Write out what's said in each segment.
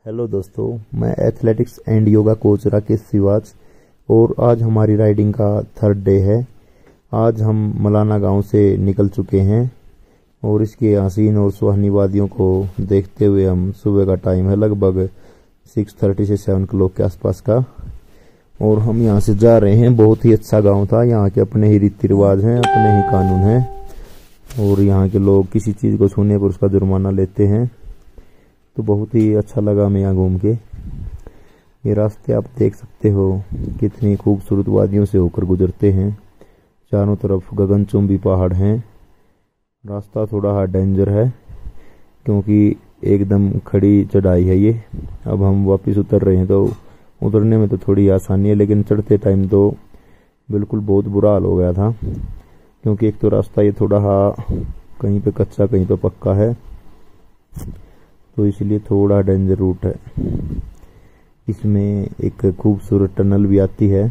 Hello दोस्तों, मैं athletics and yoga coach Rakesh Srivastava और आज हमारी राइडिंग का थर्ड डे है। आज हम मलाना गांव से निकल चुके हैं और इसके हसीन और सुहानी वादियों को देखते हुए हम सुबह का टाइम है लगभग 6:30 से 7 o'clock के आसपास का, और हम यहां से जा रहे हैं। बहुत ही अच्छा गांव था। यहाँ के अपने ही रीति रिवाज हैं, अपने ही कानून हैं और यहाँ के लोग किसी चीज को छूने पर उसका जुर्माना लेते हैं। तो बहुत ही अच्छा लगा हमें यहाँ घूम के। ये रास्ते आप देख सकते हो कितनी खूबसूरत वादियों से होकर गुजरते हैं। चारों तरफ गगनचुंबी पहाड़ हैं। रास्ता थोड़ा डेंजर है क्योंकि एकदम खड़ी चढ़ाई है ये। अब हम वापस उतर रहे हैं तो उतरने में तो थोड़ी आसानी है, लेकिन चढ़ते टाइम तो बिल्कुल बहुत बुरा हाल हो गया था क्योंकि एक तो रास्ता ये थोड़ा कहीं पे कच्चा कहीं पे पक्का है, तो इसलिए थोड़ा डेंजर रूट है। इसमें एक खूबसूरत टनल भी आती है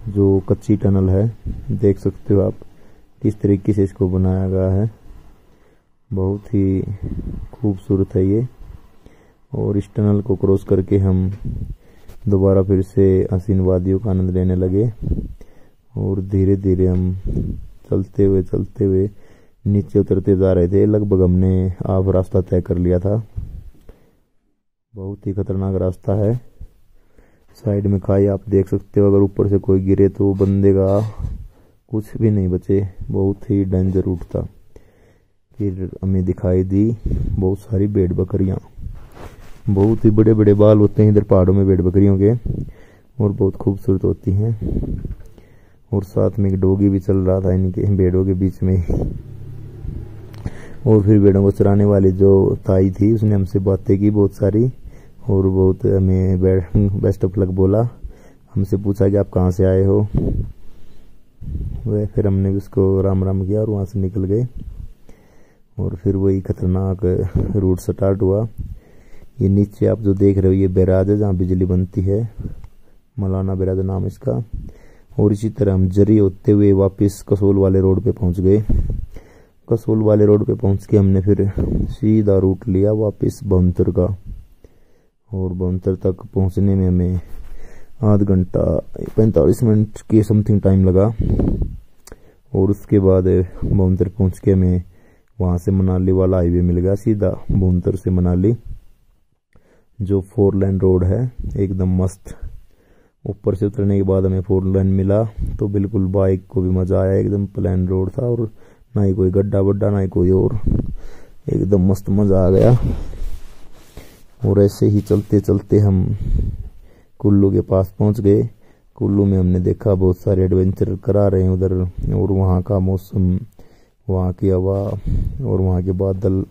जो कच्ची टनल है। देख सकते हो आप किस तरीके से इसको बनाया गया है। बहुत ही खूबसूरत है ये। और इस टनल को क्रॉस करके हम दोबारा फिर से हसीन वादियों का आनंद लेने लगे और धीरे धीरे हम चलते हुए नीचे उतरते जा रहे थे। लगभग हमने हाफ रास्ता तय कर लिया था। बहुत ही खतरनाक रास्ता है। साइड में खाई आप देख सकते हो, अगर ऊपर से कोई गिरे तो बंदे का कुछ भी नहीं बचे। बहुत ही डेंजर रूट था। फिर हमें दिखाई दी बहुत सारी भेड़ बकरियां। बहुत ही बड़े बड़े बाल होते हैं इधर पहाड़ों में भेड़ बकरियों के, और बहुत खूबसूरत होती हैं। और साथ में एक डॉगी भी चल रहा था इनके भेड़ों के बीच में। और फिर भेड़ों को चराने वाली जो ताई थी उसने हमसे बातें की बहुत सारी और बहुत हमें बेस्ट ऑफ लक बोला। हमसे पूछा कि आप कहाँ से आए हो। वह फिर हमने उसको राम राम किया और वहाँ से निकल गए। और फिर वही खतरनाक रूट स्टार्ट हुआ। ये नीचे आप जो देख रहे हो ये बैराज है जहाँ बिजली बनती है। मलाना बैराज नाम इसका। और इसी तरह हम जरी होते हुए वापस कसोल वाले रोड पे पहुंच गए। कसोल वाले रोड पे पहुंच के हमने फिर सीधा रूट लिया वापस भवंतर का। और भवंतर तक पहुंचने में हमें आध घंटा 45 मिनट के समथिंग टाइम लगा। और उसके बाद भवंतर पहुंच के हमें वहां से मनाली वाला हाईवे मिल गया सीधा भवंतर से मनाली, जो 4 लेन रोड है एकदम मस्त। ऊपर से उतरने के बाद हमें 4 लेन मिला तो बिल्कुल बाइक को भी मजा आया। एकदम प्लेन रोड था और ना ही कोई गड्ढा वड्ढा ना ही कोई और, एकदम मस्त मजा आ गया। और ऐसे ही चलते चलते हम कुल्लू के पास पहुंच गए। कुल्लू में हमने देखा बहुत सारे एडवेंचर करा रहे हैं उधर, और वहाँ का मौसम, वहाँ की हवा और वहाँ के बादल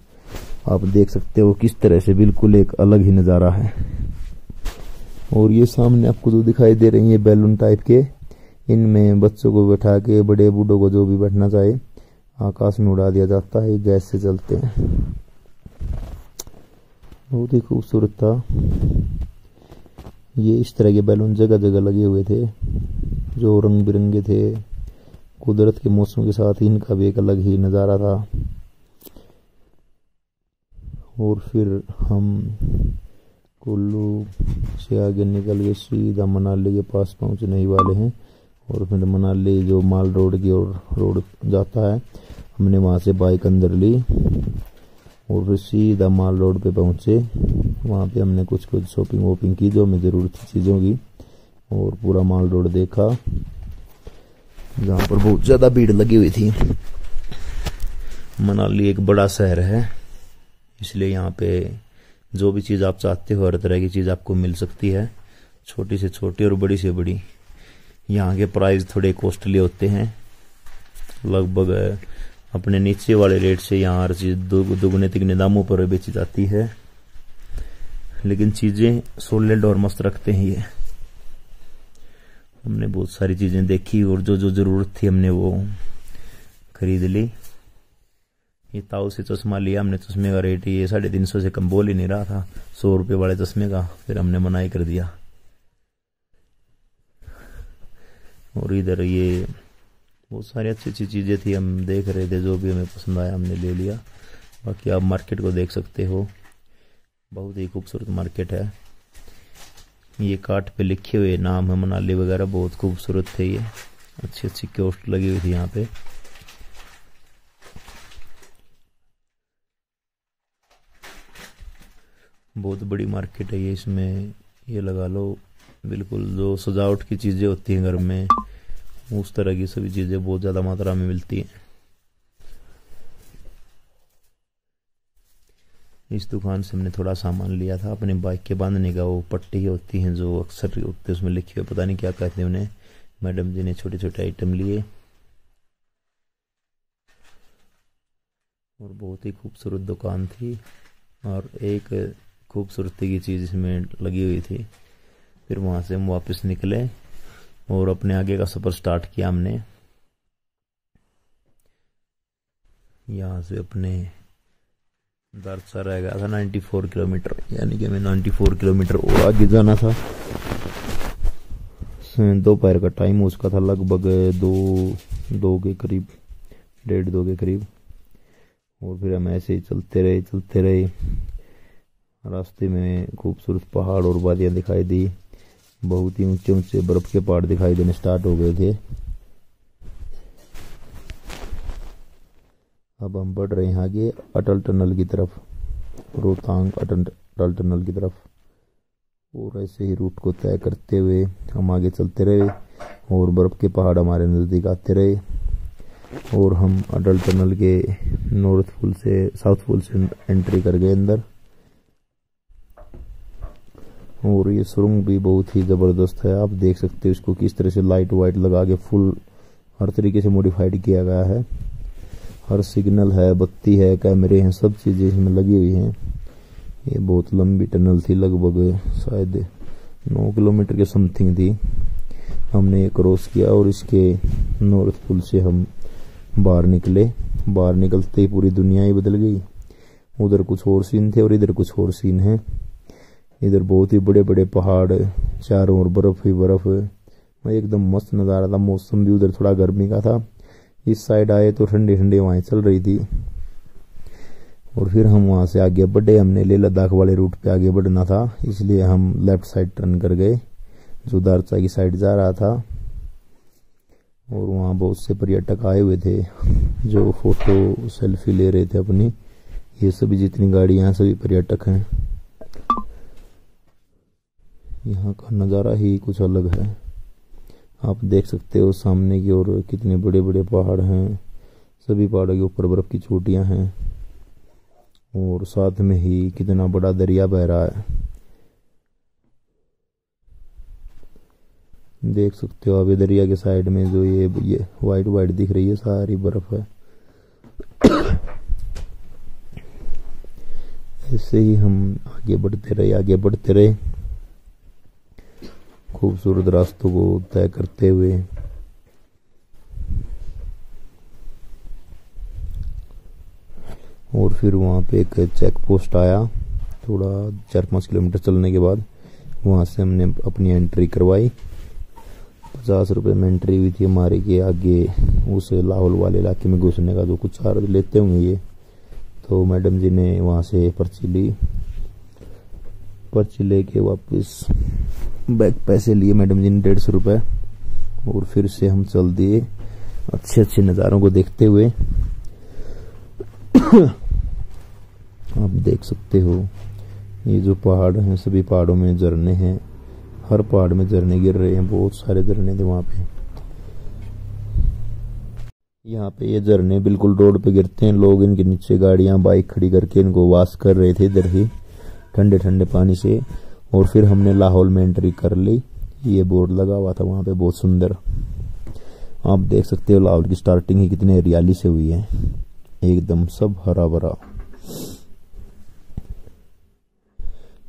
आप देख सकते हो किस तरह से बिल्कुल एक अलग ही नज़ारा है। और ये सामने आपको जो दिखाई दे रही है बैलून टाइप के, इनमें बच्चों को बैठा के बड़े बूढ़ों को जो भी बैठना चाहे आकाश में उड़ा दिया जाता है। गैस से चलते हैं। बहुत ही खूबसूरत था। ये इस तरह के बैलून जगह जगह लगे हुए थे जो रंग बिरंगे थे। कुदरत के मौसम के साथ इनका भी एक अलग ही नज़ारा था। और फिर हम कुल्लू से आगे निकल के सीधा मनाली के पास पहुंचने ही वाले हैं। और फिर मनाली जो माल रोड की ओर रोड जाता है, हमने वहां से बाइक अंदर ली और फिर सीधा माल रोड पे पहुंचे। वहां पे हमने कुछ शॉपिंग वॉपिंग की जो हमें जरूरत थी चीज़ों की, और पूरा माल रोड देखा जहाँ पर बहुत ज़्यादा भीड़ लगी हुई थी। मनाली एक बड़ा शहर है, इसलिए यहाँ पे जो भी चीज़ आप चाहते हो हर तरह की चीज़ आपको मिल सकती है, छोटी से छोटी और बड़ी से बड़ी। यहाँ के प्राइस थोड़े कॉस्टली होते हैं। लगभग अपने नीचे वाले रेट से यहाँ हर चीज़ दुगने तिगने दामों पर बेची जाती है, लेकिन चीज़ें सॉलिड और मस्त रखते हैं ये। हमने बहुत सारी चीज़ें देखी और जो जो ज़रूरत थी हमने वो खरीद ली। ये ताऊ से चश्मा लिया हमने। चश्मे का रेट ये 350 से कम बोल ही नहीं रहा था 100 रुपये वाले चश्मे का। फिर हमने मनाही कर दिया। और इधर ये बहुत सारी अच्छी अच्छी चीज़ें थी, हम देख रहे थे। जो भी हमें पसंद आया हमने ले लिया। बाकी आप मार्केट को देख सकते हो। बहुत ही खूबसूरत मार्केट है। ये काठ पे लिखे हुए नाम है मनाली वगैरह, बहुत खूबसूरत थे ये। अच्छी अच्छी कियोस्क लगी हुई थी यहाँ पे। बहुत बड़ी मार्केट है ये। इसमें ये लगा लो बिल्कुल जो सजावट की चीजें होती हैं घर में, उस तरह की सभी चीजें बहुत ज्यादा मात्रा में मिलती हैं। इस दुकान से हमने थोड़ा सामान लिया था अपने बाइक के बांधने का। वो पट्टी होती हैं जो अक्सर होते उसमें लिखे हुए, पता नहीं क्या कहते हैं उन्हें। मैडम जी ने छोटे छोटे आइटम लिए और बहुत ही खूबसूरत दुकान थी। और एक खूबसूरती की चीज इसमें लगी हुई थी। फिर वहां से हम वापस निकले और अपने आगे का सफर स्टार्ट किया हमने। यहाँ से अपने दरसा रह गया था 94 किलोमीटर, यानी कि हमें 94 किलोमीटर और आगे जाना था। दोपहर का टाइम उसका था लगभग दो के करीब, 1:30-2 के करीब। और फिर हम ऐसे ही चलते रहे। रास्ते में खूबसूरत पहाड़ और वादियां दिखाई दी। बहुत ही ऊंचे ऊंचे बर्फ के पहाड़ दिखाई देने स्टार्ट हो गए थे। अब हम बढ़ रहे हैं आगे अटल टनल की तरफ, रोहतांग अटल टनल की तरफ। और ऐसे ही रूट को तय करते हुए हम आगे चलते रहे और बर्फ के पहाड़ हमारे नज़दीक आते रहे। और हम अटल टनल के साउथ फुल से एंट्री कर गए अंदर। और ये सुरंग भी बहुत ही ज़बरदस्त है। आप देख सकते हो इसको किस तरह से लाइट वाइट लगा के फुल हर तरीके से मॉडिफाइड किया गया है। हर सिग्नल है, बत्ती है, कैमरे हैं, सब चीज़ें इसमें लगी हुई हैं। ये बहुत लंबी टनल थी, लगभग शायद 9 किलोमीटर के समथिंग थी। हमने ये क्रॉस किया और इसके नॉर्थ पुल से हम बाहर निकले। बाहर निकलते ही पूरी दुनिया ही बदल गई। उधर कुछ और सीन थे और इधर कुछ और सीन है। इधर बहुत ही बड़े बड़े पहाड़, चारों ओर बर्फ ही बर्फ, एकदम मस्त नज़ारा था। मौसम भी उधर थोड़ा गर्मी का था। इस साइड आए तो ठंडी ठंडी हवाएं चल रही थी। और फिर हम वहां से आगे बढ़े। हमने लेह लद्दाख वाले रूट पे आगे बढ़ना था, इसलिए हम लेफ्ट साइड टर्न कर गए जो दारचा की साइड जा रहा था। और वहाँ बहुत से पर्यटक आए हुए थे जो फोटो सेल्फी ले रहे थे अपनी। ये सभी जितनी गाड़ियां सभी पर्यटक हैं। यहाँ का नज़ारा ही कुछ अलग है। आप देख सकते हो सामने की ओर कितने बड़े बड़े पहाड़ हैं। सभी पहाड़ों के ऊपर बर्फ की चोटियां हैं और साथ में ही कितना बड़ा दरिया बह रहा है। देख सकते हो आप, ये दरिया के साइड में जो ये वाइट वाइट दिख रही है सारी बर्फ है। ऐसे ही हम आगे बढ़ते रहे खूबसूरत रास्तों को तय करते हुए। और फिर वहाँ पे एक चेक पोस्ट आया थोड़ा 4-5 किलोमीटर चलने के बाद। वहाँ से हमने अपनी एंट्री करवाई। 50 रुपये में एंट्री हुई थी हमारे के आगे उस लाहौल वाले इलाके में घुसने का, जो कुछ चार्ज लेते होंगे ये। तो मैडम जी ने वहाँ से पर्ची ली। पर्ची लेके वापस बैग पैसे लिए मैडम जी ने 150 रुपये। और फिर से हम चल दिए अच्छे अच्छे नज़ारों को देखते हुए। आप देख सकते हो ये जो पहाड़ हैं, सभी पहाड़ों में झरने हैं। हर पहाड़ में झरने गिर रहे हैं, बहुत सारे झरने थे वहाँ पे। यहाँ पे ये झरने बिल्कुल रोड पे गिरते हैं। लोग इनके नीचे गाड़ियाँ बाइक खड़ी करके इनको वॉश कर रहे थे इधर ही ठंडे ठंडे पानी से। और फिर हमने लाहौल में एंट्री कर ली। ये बोर्ड लगा हुआ था वहाँ पे बहुत सुंदर। आप देख सकते हो लाहौल की स्टार्टिंग ही कितनी हरियाली से हुई है, एकदम सब हरा भरा।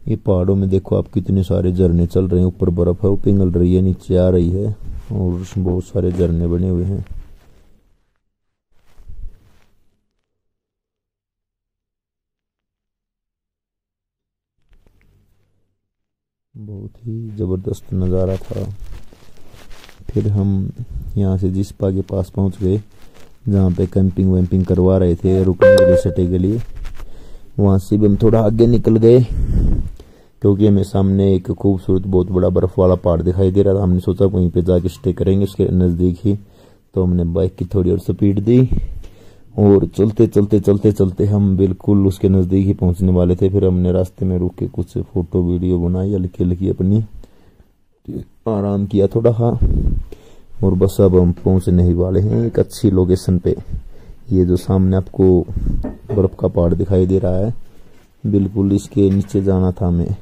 ये पहाड़ों में देखो आप कितने सारे झरने चल रहे हैं। ऊपर बर्फ है वो पिघल रही है, नीचे आ रही है और बहुत सारे झरने बने हुए हैं। बहुत ही जबरदस्त नज़ारा था। फिर हम यहाँ से जिस्पा के पास पहुँच गए जहाँ पे कैंपिंग वैम्पिंग करवा रहे थे रुकने के लिए, स्टे के लिए। वहां से भी हम थोड़ा आगे निकल गए क्योंकि हमें सामने एक खूबसूरत बहुत बड़ा बर्फ वाला पहाड़ दिखाई दे रहा था। हमने सोचा वहीं पे जाके स्टे करेंगे उसके नज़दीक ही, तो हमने बाइक की थोड़ी और स्पीड दी और चलते चलते चलते चलते हम बिल्कुल उसके नज़दीक ही पहुंचने वाले थे। फिर हमने रास्ते में रुक के कुछ फोटो वीडियो बनाई हल्की हल्की अपनी, आराम किया थोड़ा हाँ, और बस अब हम पहुंचने ही वाले हैं एक अच्छी लोकेशन पे। ये जो सामने आपको बर्फ का पहाड़ दिखाई दे रहा है, बिल्कुल इसके नीचे जाना था हमें।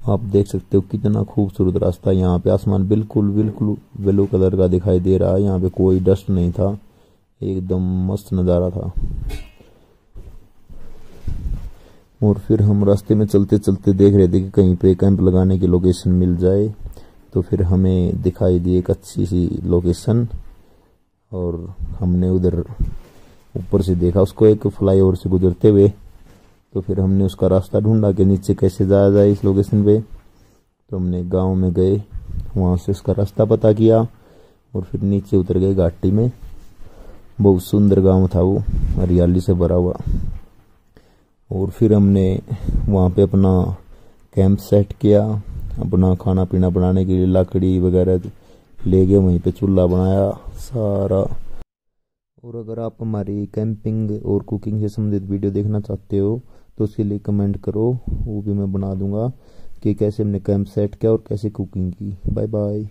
आप देख सकते हो कितना खूबसूरत रास्ता। यहाँ पे आसमान बिल्कुल बिल्कुल ब्लू कलर का दिखाई दे रहा है, यहाँ पे कोई डस्ट नहीं था, एकदम मस्त नज़ारा था। और फिर हम रास्ते में चलते चलते देख रहे थे कि कहीं पे कैंप लगाने की लोकेशन मिल जाए, तो फिर हमें दिखाई दी एक अच्छी सी लोकेशन और हमने उधर ऊपर से देखा उसको एक फ्लाईओवर से गुजरते हुए। तो फिर हमने उसका रास्ता ढूंढा कि नीचे कैसे जाया जाए इस लोकेशन पे। तो हमने गांव में गए, वहां से उसका रास्ता पता किया और फिर नीचे उतर गए घाटी में। बहुत सुंदर गांव था वो, हरियाली से भरा हुआ। और फिर हमने वहां पे अपना कैंप सेट किया, अपना खाना पीना बनाने के लिए लकड़ी वगैरह ले गए, वहीं पे चूल्हा बनाया सारा। और अगर आप हमारी कैंपिंग और कुकिंग से संबंधित वीडियो देखना चाहते हो तो उसके लिए कमेंट करो, वो भी मैं बना दूंगा कि कैसे हमने कैंप सेट किया और कैसे कुकिंग की। Bye bye.